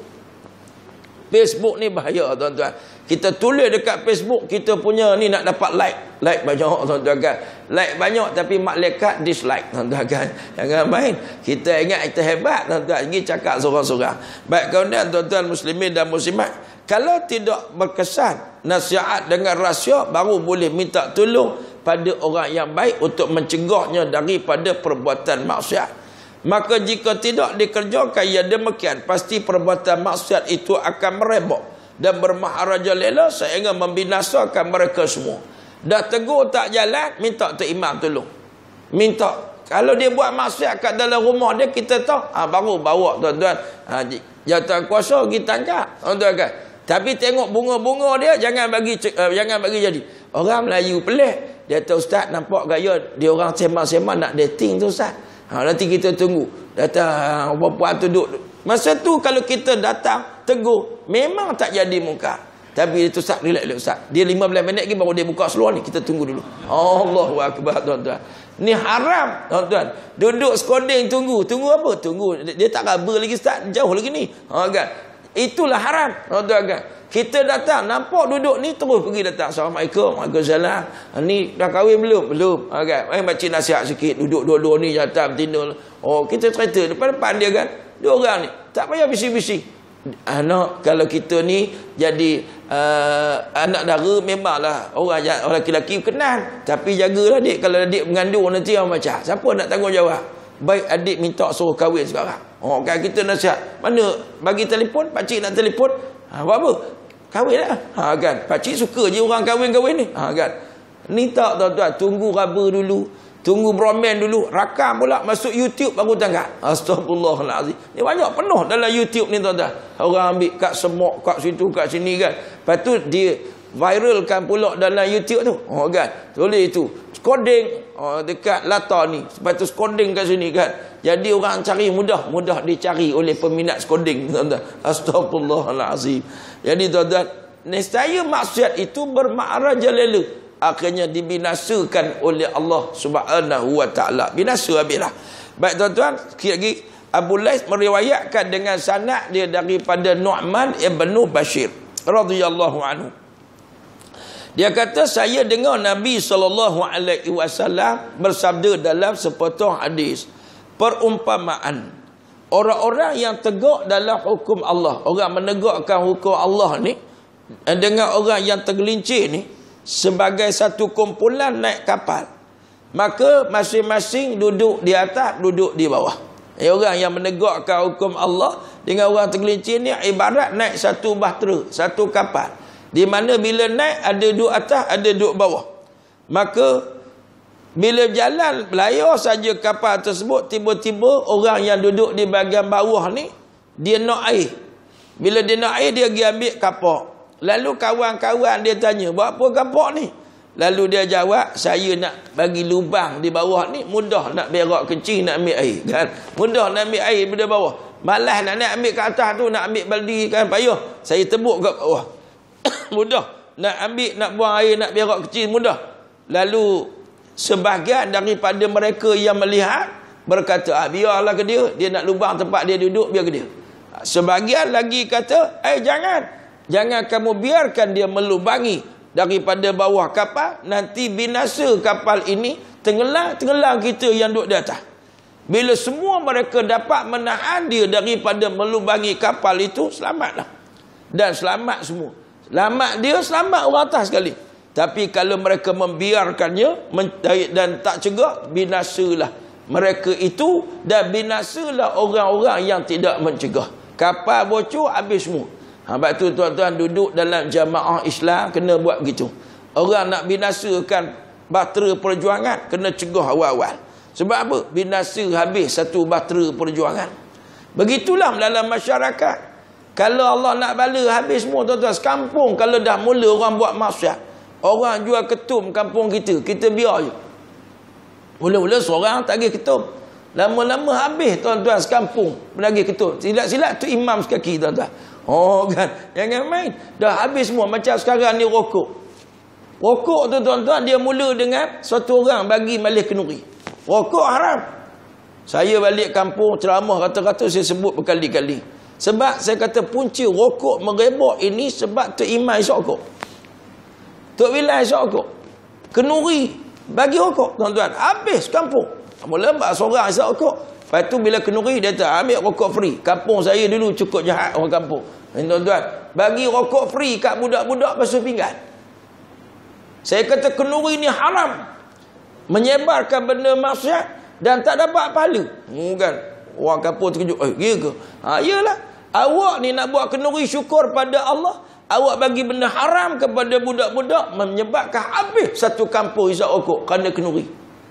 Facebook ni bahaya tuan-tuan. Kita tulis dekat Facebook kita punya ni nak dapat like banyak tuan-tuan kan. Like banyak tapi malaikat dislike tuan-tuan kan. Jangan main. Kita ingat kita hebat tuan-tuan. Pergi cakap sorang-sorang. Baik kemudian tuan-tuan muslimin dan muslimat, kalau tidak berkesan nasihat dengan rahsia, baru boleh minta tolong pada orang yang baik untuk mencegahnya daripada perbuatan maksiat. Maka jika tidak dikerjakan yang demikian, pasti perbuatan maksiat itu akan merebak dan bermaharajalela sehingga membinasakan mereka semua. Dah tegur tak jalan, minta tu imam tolong. Minta. Kalau dia buat maksiat kat dalam rumah dia, kita tahu, baru bawa tuan-tuan. Jawatan kuasa kita angkat. Tuan-tuan kan. Tapi tengok bunga-bunga dia, jangan bagi jadi. Orang Melayu pelik. Dia kata, "Ustaz, nampak gaya dia orang sembang-sembang nak dating tu Ustaz." Nanti kita tunggu. Datang perempuan tu duduk. Masa tu kalau kita datang tegur, memang tak jadi muka. Tapi itu Ustaz, relax Ustaz. Dia 15 minit lagi baru dia buka seluar ni. Kita tunggu dulu. Allahu akbar tuan-tuan. Ni haram tuan-tuan. Duduk skoding tunggu. Tunggu apa? Tunggu. Dia tak raba lagi Ustaz. Jauh lagi ni. Kan? Itulah haram tuan-tuan kan. Kita datang nampak duduk ni terus pergi datang. Assalamualaikum. Waalaikumsalam. Ni dah kahwin belum? Belum. Kan? Baca nasihat sikit. Duduk dua-dua ni datang betina. Kita cerita depan-depan dia kan. Dua orang ni. Tak payah bising-bising. Anak kalau kita ni jadi anak dara, memanglah orang lelaki kenal. Tapi jagalah adik. Kalau adik mengandung nanti orang macam siapa nak tanggungjawab? Baik adik minta suruh kahwin sekarang. Kan kita nasihat. Mana bagi telefon, pakcik nak telefon. Buat apa? Kahwin lah. Kan. Pakcik suka je orang kahwin-kahwin ni. Kan. Ni tak tuan-tuan. Tunggu raba dulu. Tunggu bromen dulu. Rakam pula. Masuk YouTube baru tangkap. Astagfirullahaladzim. Ni banyak penuh dalam YouTube ni tuan-tuan. Orang ambil kat semok, kat situ, kat sini kan. Lepas tu dia viralkan pula dalam YouTube tu. Kan. Tulis itu. Skoding dekat Lata ni. Lepas tu skoding kat sini kan. Jadi orang cari mudah dicari oleh peminat skoding tuan-tuan. Astagfirullahaladzim. Jadi tuan-tuan, nescaya maksiat itu bermaharajalela, akhirnya dibinasakan oleh Allah Subhanahu wa taala. Binasa habislah. Baik tuan-tuan, sikit lagi Abu Lais meriwayatkan dengan sanad dia daripada Nu'man ibn Bashir. radhiyallahu anhu. Dia kata saya dengar Nabi SAW bersabda dalam sepotong hadis, perumpamaan orang-orang yang tegak dalam hukum Allah, orang menegakkan hukum Allah ni dengan orang yang tergelincir ni sebagai satu kumpulan naik kapal. Maka masing-masing duduk di atas, duduk di bawah. Orang yang menegakkan hukum Allah dengan orang tergelincir ni ibarat naik satu bahtera, satu kapal, di mana bila naik ada duduk atas, ada duduk bawah. Maka bila jalan layar saja kapal tersebut, tiba-tiba orang yang duduk di bahagian bawah ni dia nak air. Bila dia nak air, dia pergi ambil kapak. Lalu kawan-kawan dia tanya, buat apa kapak ni? Lalu dia jawab, saya nak bagi lubang di bawah ni, mudah nak berak kecil, nak ambil air kan. Mudah nak ambil air dari bawah. Malas nak ambil ke atas tu, nak ambil baldi kan, payah. Saya tebuk kat bawah. Mudah nak ambil, nak buang air, nak berak kecil, mudah. Lalu sebahagian daripada mereka yang melihat berkata, biarlah ke dia nak lubang tempat dia duduk, biar ke dia. Sebahagian lagi kata, jangan kamu biarkan dia melubangi daripada bawah kapal, nanti binasa kapal ini, tenggelam kita yang duduk di atas. Bila semua mereka dapat menahan dia daripada melubangi kapal itu, selamatlah. Dan selamat semua. Selamat dia, selamat orang atas sekali. Tapi kalau mereka membiarkannya dan tak cegah, binasalah mereka itu, dan binasalah orang-orang yang tidak mencegah. Kapal bocor, habis semua. Sebab tu tuan-tuan, duduk dalam jamaah Islam kena buat begitu. Orang nak binasakan bahtera perjuangan, kena cegah awal-awal. Sebab apa? Binasa habis satu bahtera perjuangan. Begitulah dalam masyarakat. Kalau Allah nak bala habis semua tuan-tuan, sekampung kalau dah mula orang buat maksiat, orang jual ketum kampung kita biar je. Mula-mula seorang tak pergi ketum, lama-lama habis tuan-tuan sekampung menagih ketum. Silat-silat tu imam sekaki tuan-tuan. Oh kan, jangan main. Dah habis semua. Macam sekarang ni rokok. Rokok tu tuan-tuan, dia mula dengan satu orang bagi malih kenuri. Rokok haram. Saya balik kampung ceramah, kata-kata saya sebut berkali-kali. Sebab saya kata punca rokok merebak ini sebab Tok Imam isap rokok, Tok Bilal isap rokok, kenuri bagi rokok tuan-tuan. Habis kampung. Mula seorang isap rokok. Lepas tu bila kenuri, dia tak ambil rokok free. Kampung saya dulu cukup jahat orang kampung. Tuan-tuan, bagi rokok free kat budak-budak basuh pinggan. Saya kata kenuri ni haram, menyebarkan benda maksiat dan tak dapat pahala. Kan? Orang kampung terkejut. Ya ke? Iyalah. Awak ni nak buat kenuri syukur pada Allah, awak bagi benda haram kepada budak-budak, menyebabkan habis satu kampung isap rokok kerana kenuri.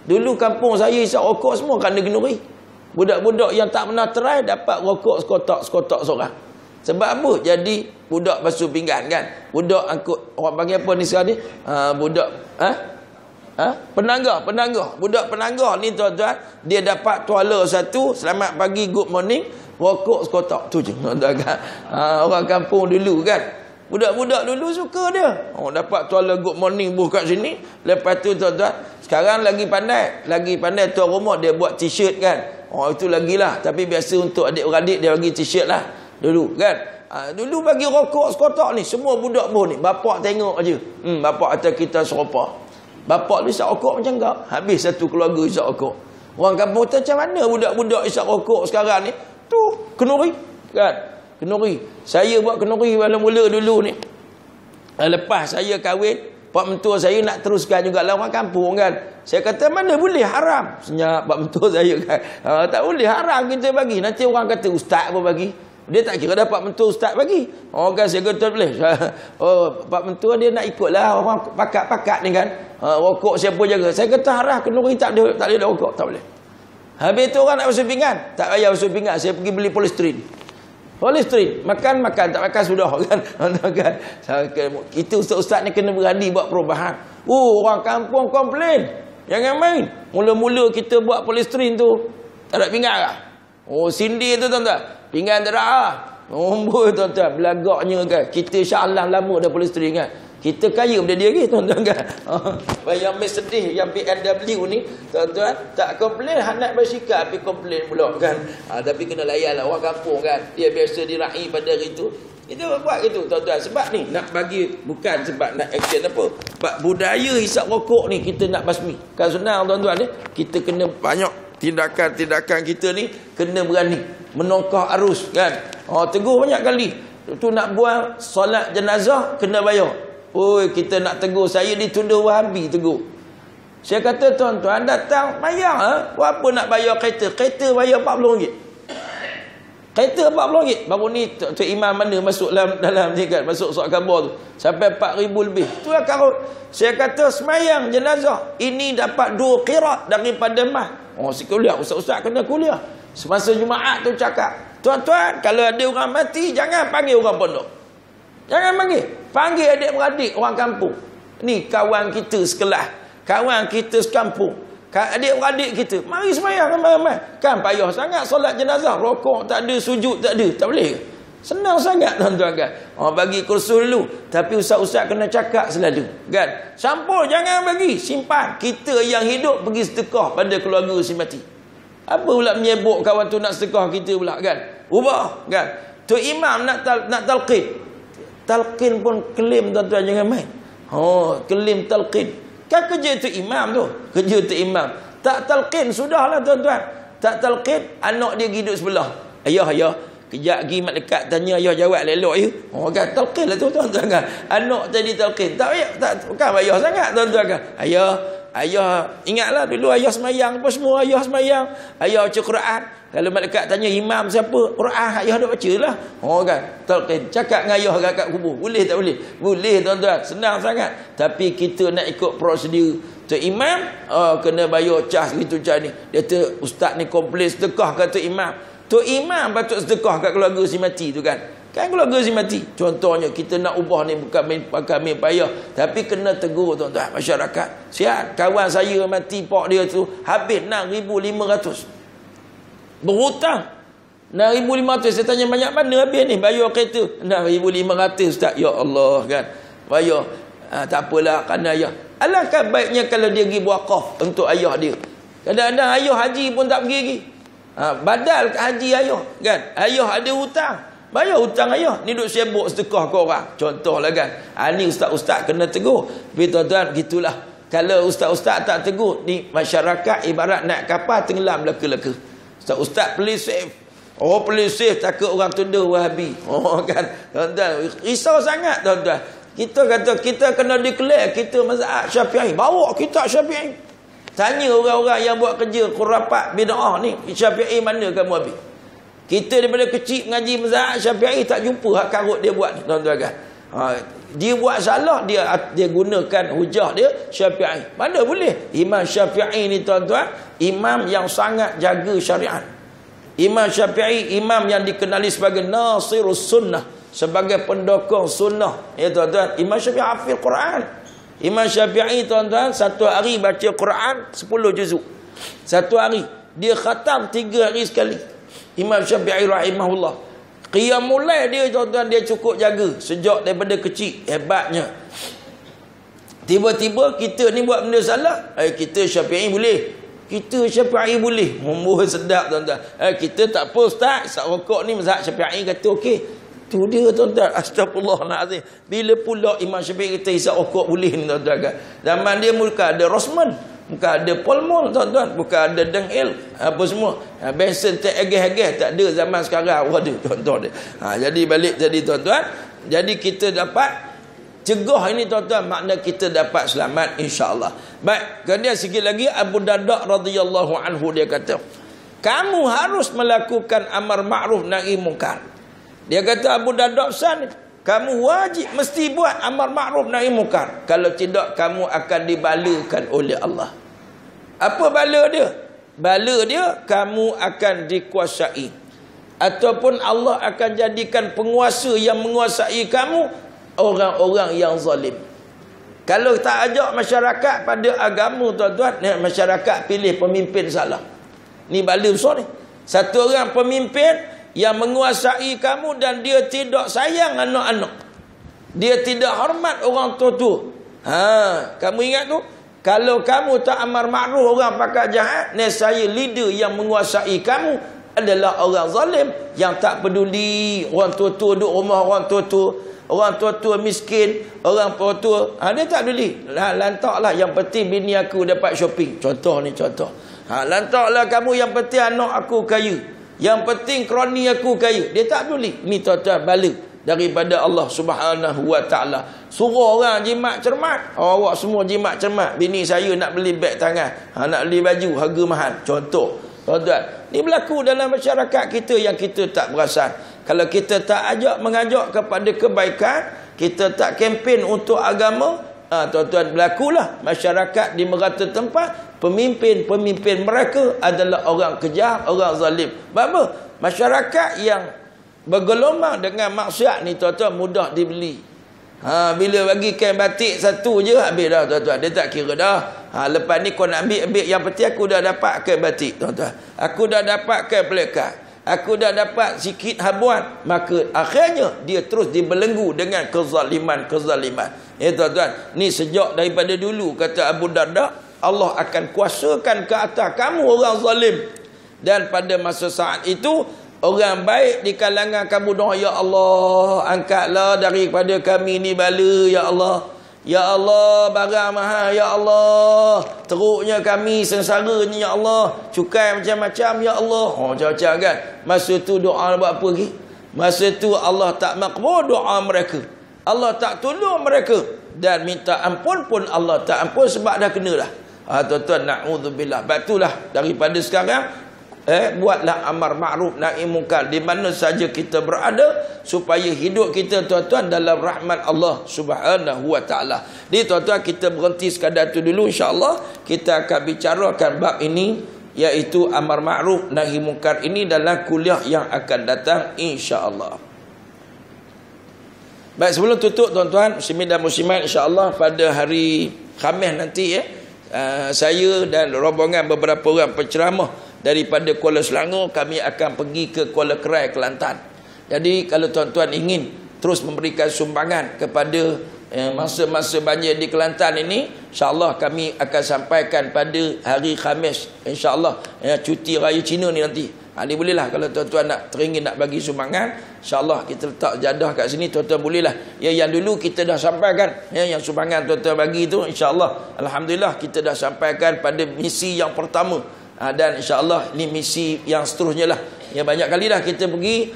Dulu kampung saya isap rokok semua kerana kenuri. Budak-budak yang tak pernah try dapat rokok sekotak seorang. Sebab apa? Jadi budak basuh pinggan kan. Budak angkut, orang panggil apa ni sekarang ni? Budak penangga. Budak penangga ni tuan-tuan, dia dapat tuala satu, selamat pagi, good morning, rokok sekotak. Tu je tuan-tuan kan. Orang kampung dulu kan. Budak-budak dulu suka dia. Dapat tuala good morning buh kat sini. Lepas tu tuan-tuan, sekarang lagi pandai tuan rumah dia buat t-shirt kan. Itu lagilah. Tapi biasa untuk adik-beradik dia bagi t-shirt lah dulu kan. Dulu bagi rokok sekotak ni, semua budak buh ni, bapak tengok aja. Bapak kata kita serupa. Bapak ni isap rokok macam kau. Habis satu keluarga isap rokok. Orang kampung tu macam mana budak-budak isap rokok sekarang ni? Tu kenuri kan. Kenuri. Saya buat kenuri mula-mula dulu ni. Lepas saya kahwin, pak mentua saya nak teruskan juga lah, orang kampung kan. Saya kata mana boleh haram. Senyap pak mentua saya kan. Tak boleh haram kita bagi. Nanti orang kata ustaz apa bagi. Dia tak kira dapat mentua ustaz bagi. Kan saya kata boleh. Pak mentua dia nak ikutlah orang pakat-pakat ni kan. Rokok siapa jaga. Saya kata haram kenuri tak boleh rokok. Tak boleh. Habis tu orang nak basuh pinggan. Tak payah basuh pinggan. Saya pergi beli polystyrene. Makan, tak makan sudah kan. Kita ustaz-ustaz ni kena berani buat perubahan. Orang kampung komplain. Jangan main. Mula-mula kita buat polystyrene tu, tak ada pinggan lah. Sindir tu tuan-tuan. Pinggan tak ada. Tuan-tuan, belagaknya kan. Kita insya-Allah lama dah polystyrene kan. Kita kaya benda dia lagi tuan-tuan kan. Yang sedih yang BMW ni tuan-tuan, tak komplain nak basikal, tapi komplain pula kan. Tapi kena layan lah orang kampung kan. Dia biasa diraih pada hari tu. Kita buat gitu tuan-tuan. Sebab ni nak bagi, bukan sebab nak action apa. Sebab budaya hisap rokok ni kita nak basmi. Kan senang tuan-tuan ni. Kita kena banyak tindakan-tindakan kita ni kena berani menongkah arus kan. Tegur banyak kali. Tu nak buang solat jenazah kena bayar. Oi, kita nak tegur, saya ditunda Wahabi tegur. Saya kata tuan-tuan datang bayar Apa nak bayar kereta? Kereta bayar RM40. Kereta RM40. Baru ni Tok Imam mana masuk dalam ni kan, masuk surat khabar tu sampai 4,000 lebih. Tu lah karut. Saya kata semayang jenazah ini dapat 2 qirat daripada mah. Kuliah, ustaz-ustaz kena kuliah. Semasa Jumaat tu cakap, tuan-tuan kalau ada orang mati jangan panggil orang pondok. Jangan panggil adik-beradik orang kampung. Ni kawan kita sekelas, kawan kita sekampung, adik-beradik kita, mari semayang ramai-ramai. Kan payah sangat solat jenazah, rokok tak ada, sujud tak ada, tak boleh. Senang sangat tuan-tuan kan. Bagi kursus dulu, tapi ustaz-ustaz kena cakap selalu kan. Sampul jangan bagi, simpan. Kita yang hidup pergi sedekah pada keluarga si mati. Apa pula menyebut kawan tu nak sedekah kita pula kan. Ubah kan. Tu imam nak talqin. Talqin pun klaim tuan-tuan, jangan main. Klaim talqin. Kan kerja tu imam tu. Kerja tu imam. Tak talqin sudahlah tuan-tuan. Tak talqin, anak dia hidup sebelah. Ayah, kejap lagi mak dekat tanya ayah jawab elok ya. Kan talqin lah tu tuan-tuan kan. Anak tadi talqin. Tak bukan payah sangat tuan-tuan kan. Ayah ingatlah dulu ayah semayang apa semua, ayah semayang, ayah baca Quran. Kalau mak dekat tanya imam siapa, Quran ayah dah bacalah. Kan talqin. Cakap dengan ayah kat kubur. Boleh tak boleh? Boleh tuan-tuan. Senang sangat. Tapi kita nak ikut prosedur. Tu imam kena bayar cas gitu cas ni. Dia tu ustaz ni komplain sedekah kata imam. Tu imam patut sedekah kat keluarga si mati tu kan. Kan keluarga si mati. Contohnya kita nak ubah ni bukan main payah, tapi kena tegur tuan-tuan masyarakat. Sihat kawan saya mati pak dia tu habis 6,500. Berhutang 6,500. Saya tanya banyak mana habis ni bayar kereta? 6,500 ustaz. Ya Allah kan. Bayar. Tak apalah kerana ayah. Alangkah baiknya kalau dia pergi wakaf untuk ayah dia. Kadang-kadang ayah haji pun tak pergi lagi. Badal ke haji ayah kan. Ayah ada hutang, bayar hutang ayah. Ni duk sibuk sedekah ke orang. Contohlah kan. Ni ustaz-ustaz kena tegur. Tapi tuan-tuan gitulah. Kalau ustaz-ustaz tak tegur, ni masyarakat ibarat naik kapal tenggelam leka-leka. Ustaz-ustaz please safe. Please safe, takut orang tunda Wahabi. Kan tuan-tuan, risau sangat tuan-tuan. Kita kata kita kena declare kita mazhab Syafi'i. Bawa kitab Syafi'i. Tanya orang-orang yang buat kerja khurafat bid'ah ni, Syafi'i mana kamu habis? Kita daripada kecil mengaji mazhab Syafi'i tak jumpa hak karut dia buat ni tuan-tuan kan. Dia buat salah, dia gunakan hujah dia Syafi'i. Mana boleh? Imam Syafi'i ni tuan-tuan, imam yang sangat jaga syariat. Imam Syafi'i imam yang dikenali sebagai Nasirus Sunnah, sebagai pendokong sunnah. Ya tuan-tuan, Imam Syafi'i hafil Quran. Imam Syafi'i tuan-tuan satu hari baca Quran 10 juzuk. Satu hari dia khatam 3 hari sekali. Imam Syafi'i rahimahullah. Qiyamul lail dia tuan-tuan dia cukup jaga sejak daripada kecil. Hebatnya. Tiba-tiba kita ni buat benda salah, kita Syafi'i boleh. Kita Syafi'i boleh. Membuat sedap tuan-tuan. Kita tak apa ustaz, isap rokok ni mazhab Syafi'i kata okey. Tu dia tuan-tuan. Astagfirullahalazim. Bila pula Imam Syafi'i kata isap rokok boleh ni tuan-tuan kan. Zaman dia bukan ada Rosman, bukan ada Polmol tuan-tuan, bukan ada Dengil, apa semua. Benson tak agih-agih tak ada zaman sekarang. Waduh tuan-tuan. Jadi balik tadi tuan-tuan. Jadi kita dapat cegah ini tuan-tuan, makna kita dapat selamat insya-Allah. Baik, kemudian sikit lagi Abu Darda radhiyallahu anhu dia kata, kamu harus melakukan amar ma'ruf nahi munkar. Dia kata Abu Darda pesan, kamu wajib mesti buat amar ma'ruf nahi munkar. Kalau tidak kamu akan dibalakan oleh Allah. Apa bala dia? Bala dia kamu akan dikuasai, ataupun Allah akan jadikan penguasa yang menguasai kamu orang-orang yang zalim. Kalau tak ajak masyarakat pada agama tuan-tuan, masyarakat pilih pemimpin salah. Ni bala besar ni. Satu orang pemimpin yang menguasai kamu dan dia tidak sayang anak-anak. Dia tidak hormat orang tua-tua. Kamu ingat tu? Kalau kamu tak amar ma'ruf orang pakat jahat, nescaya leader yang menguasai kamu adalah orang zalim yang tak peduli orang tua-tua duduk rumah orang tua-tua, orang tua-tua miskin, orang tua-tua, dia tak peduli. Lantaklah yang penting bini aku dapat shopping. Contoh ni contoh. Lantaklah kamu yang penting anak aku kaya. Yang penting kroni aku kaya. Dia tak peduli. Ni tuan-tuan bala daripada Allah Subhanahu wa taala. Suruh orang jimat cermat. Awak semua jimat cermat. Bini saya nak beli beg tangan, nak beli baju harga mahal. Contoh. Tuan-tuan, ni berlaku dalam masyarakat kita yang kita tak perasan. Kalau kita tak mengajak kepada kebaikan, kita tak kempen untuk agama, tuan-tuan, berlakulah masyarakat di merata tempat pemimpin mereka adalah orang kejam, orang zalim. Sebab apa? Masyarakat yang bergelombang dengan maksiat ni tuan-tuan mudah dibeli. Bila bagi kain batik satu je habis dah tuan-tuan. Dia tak kira dah. Lepas ni kau nak ambil. Yang penting aku dah dapat kain batik tuan-tuan. Aku dah dapat kain pelekat. Aku dah dapat sikit habuan. Maka akhirnya dia terus dibelenggu dengan kezaliman. Tuan-tuan. Ni sejak daripada dulu kata Abu Darda, Allah akan kuasakan ke atas kamu orang zalim. Dan pada masa saat itu orang baik di kalangan kamu doa, ya Allah, angkatlah daripada kami ni bala, ya Allah. Ya Allah, barang mahal, ya Allah. Teruknya kami, sengsaranya, ya Allah. Cukai macam-macam, ya Allah. Macam-macam kan. Masa tu doa buat apa lagi? Masa tu Allah tak makbul doa mereka. Allah tak tolong mereka. Dan minta ampun pun Allah tak ampun sebab dah kena dah. Tuan-tuan, na'udzubillah. Batulah daripada sekarang, buatlah amar ma'ruf nahi munkar di mana saja kita berada, supaya hidup kita tuan-tuan dalam rahmat Allah Subhanahu wa taala. Jadi tuan-tuan, kita berhenti sekadar tu dulu, insya-Allah kita akan bicarakan bab ini, iaitu amar ma'ruf nahi munkar ini dalam kuliah yang akan datang, insya-Allah. Baik, sebelum tutup tuan-tuan muslimin dan muslimat, insya-Allah pada hari Khamis nanti saya dan rombongan beberapa orang penceramah daripada Kuala Selangor, kami akan pergi ke Kuala Kerai, Kelantan. Jadi kalau tuan-tuan ingin terus memberikan sumbangan kepada masa-masa banjir di Kelantan ini, insya-Allah kami akan sampaikan pada hari Khamis, insya-Allah, cuti raya Cina ni nanti. Ni bolehlah kalau tuan-tuan nak teringin nak bagi sumbangan, insya-Allah kita letak jadah kat sini, tuan-tuan bolehlah. Yang dulu kita dah sampaikan, yang sumbangan tuan-tuan bagi tu, insya-Allah alhamdulillah kita dah sampaikan pada misi yang pertama. Dan insya-Allah ni misi yang seterusnya lah. Yang banyak kali dah kita pergi,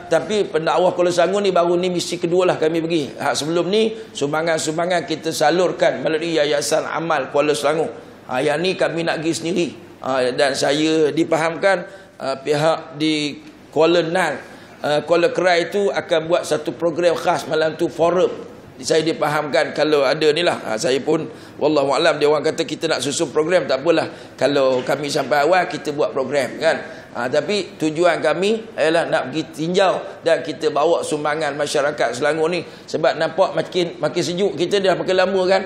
tapi pendakwah Kuala Selangor ni baru ni misi kedua lah kami pergi. Sebelum ni sumbangan-sumbangan kita salurkan melalui Yayasan Amal Kuala Selangor. Yang ni kami nak pergi sendiri. Dan saya dipahamkan pihak di Kuala Nal, Kuala Kerai itu akan buat satu program khas malam tu, forum. Saya dipahamkan kalau ada ni lah. Saya pun wallahualam, dia orang kata kita nak susun program, tak apalah. Kalau kami sampai awal kita buat program kan. Tapi tujuan kami ialah nak pergi tinjau dan kita bawa sumbangan masyarakat Selangor ni. Sebab nampak makin sejuk. Kita dah pakai lama kan.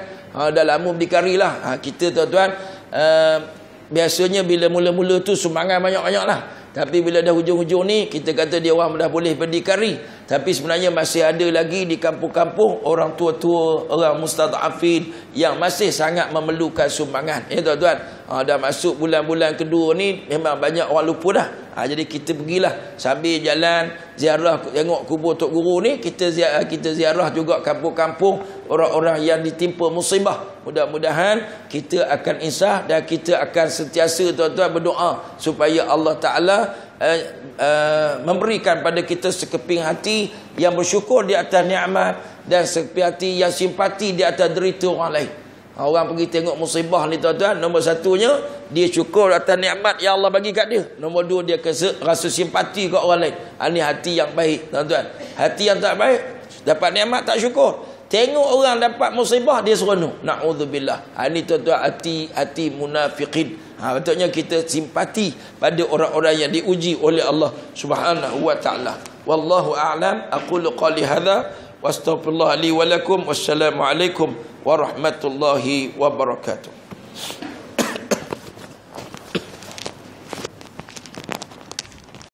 Dah lama berdikari lah. Kita tuan-tuan, biasanya bila mula-mula tu sumbangan banyak-banyak lah. Tapi bila dah hujung-hujung ni, kita kata dia orang dah boleh berdikari. Tapi sebenarnya masih ada lagi di kampung-kampung orang tua-tua, orang mustadafin yang masih sangat memerlukan sumbangan. Tuan-tuan, dah masuk bulan-bulan kedua ni, memang banyak orang lupa dah. Jadi kita pergilah sambil jalan ziarah, tengok kubur Tok Guru ni, kita ziarah juga kampung-kampung orang-orang yang ditimpa musibah. Mudah-mudahan kita akan insaf dan kita akan sentiasa tuan-tuan berdoa supaya Allah Ta'ala memberikan pada kita sekeping hati yang bersyukur di atas nikmat dan sekeping hati yang simpati di atas derita orang lain. Orang pergi tengok musibah ni tuan-tuan, nombor satunya dia syukur atas nikmat yang Allah bagi kat dia. Nombor dua, dia rasa simpati kat orang lain. Ini hati yang baik tuan-tuan. Hati yang tak baik, dapat nikmat tak syukur. Tengok orang dapat musibah dia seronok. Na'udzubillah. Ini tuan-tuan hati munafiqin. Betulnya kita simpati pada orang-orang yang diuji oleh Allah Subhanahu wa taala. Wallahu a'lam. Aqulu qali hadza wa astaghfirullah li wa lakum. Wassalamualaikum warahmatullahi wabarakatuh.